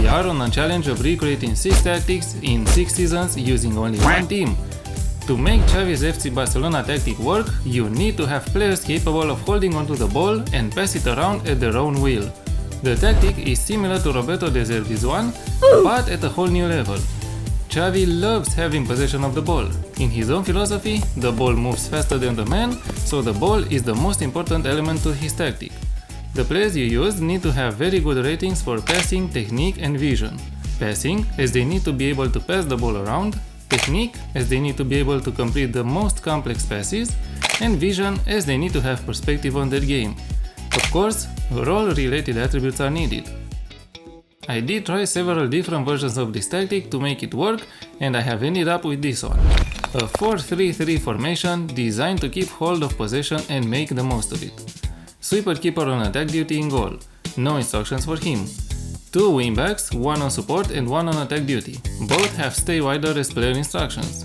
are on a challenge of recreating 6 tactics in 6 seasons using only one team. To make Xavi's FC Barcelona tactic work, you need to have players capable of holding onto the ball and pass it around at their own will. The tactic is similar to Roberto De Zerbi's one, but at a whole new level. Xavi loves having possession of the ball. In his own philosophy, the ball moves faster than the man, so the ball is the most important element to his tactic. The players you use need to have very good ratings for passing, technique and vision. Passing, as they need to be able to pass the ball around, technique, as they need to be able to complete the most complex passes, and vision, as they need to have perspective on their game. Of course, role-related attributes are needed. I did try several different versions of this tactic to make it work, and I have ended up with this one. A 4-3-3 formation designed to keep hold of possession and make the most of it. Sweeper keeper on attack duty in goal. No instructions for him. 2 wingbacks, one on support and one on attack duty. Both have stay wider as player instructions.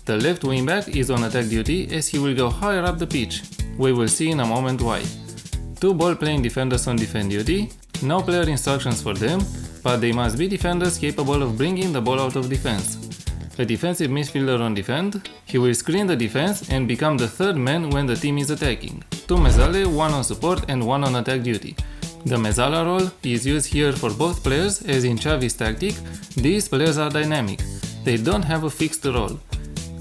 The left wingback is on attack duty as he will go higher up the pitch. We will see in a moment why. 2 ball-playing defenders on defend duty. No player instructions for them, but they must be defenders capable of bringing the ball out of defense. A defensive midfielder on defend. He will screen the defense and become the third man when the team is attacking. 2 mezzale, one on support and one on attack duty. The mezzala role is used here for both players, as in Xavi's tactic, these players are dynamic. They don't have a fixed role.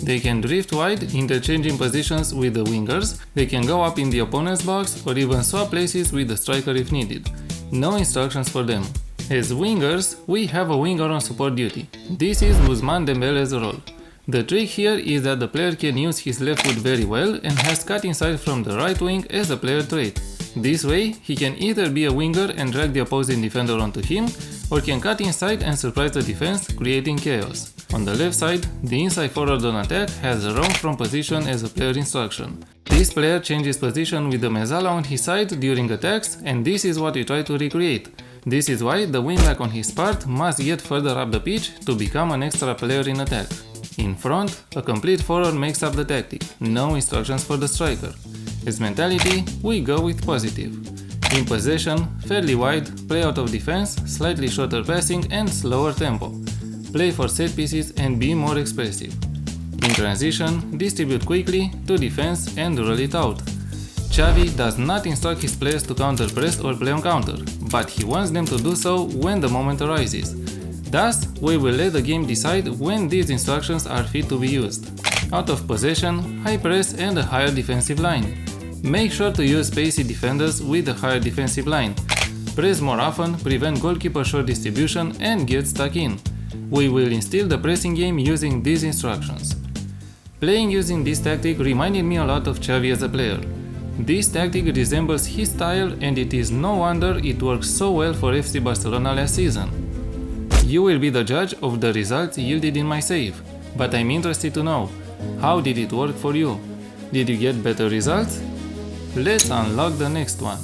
They can drift wide, interchanging positions with the wingers, they can go up in the opponent's box or even swap places with the striker if needed. No instructions for them. As wingers, we have a winger on support duty. This is Ousmane Dembele's role. The trick here is that the player can use his left foot very well and has cut inside from the right wing as a player trait. This way, he can either be a winger and drag the opposing defender onto him, or can cut inside and surprise the defense, creating chaos. On the left side, the inside forward on attack has a roam from position as a player instruction. This player changes position with the mezzala on his side during attacks, and this is what we try to recreate. This is why the wingback on his part must get further up the pitch to become an extra player in attack. In front, a complete forward makes up the tactic, no instructions for the striker. As mentality, we go with positive. In possession, fairly wide, play out of defense, slightly shorter passing and slower tempo. Play for set pieces and be more expressive. In transition, distribute quickly to defense and roll it out. Xavi does not instruct his players to counter press or play on counter, but he wants them to do so when the moment arises. Thus, we will let the game decide when these instructions are fit to be used. Out of possession, high press and a higher defensive line. Make sure to use pacey defenders with a higher defensive line. Press more often, prevent goalkeeper short distribution and get stuck in. We will instill the pressing game using these instructions. Playing using this tactic reminded me a lot of Xavi as a player. This tactic resembles his style and it is no wonder it worked so well for FC Barcelona last season. You will be the judge of the results yielded in my save, but I'm interested to know, how did it work for you? Did you get better results? Let's unlock the next one.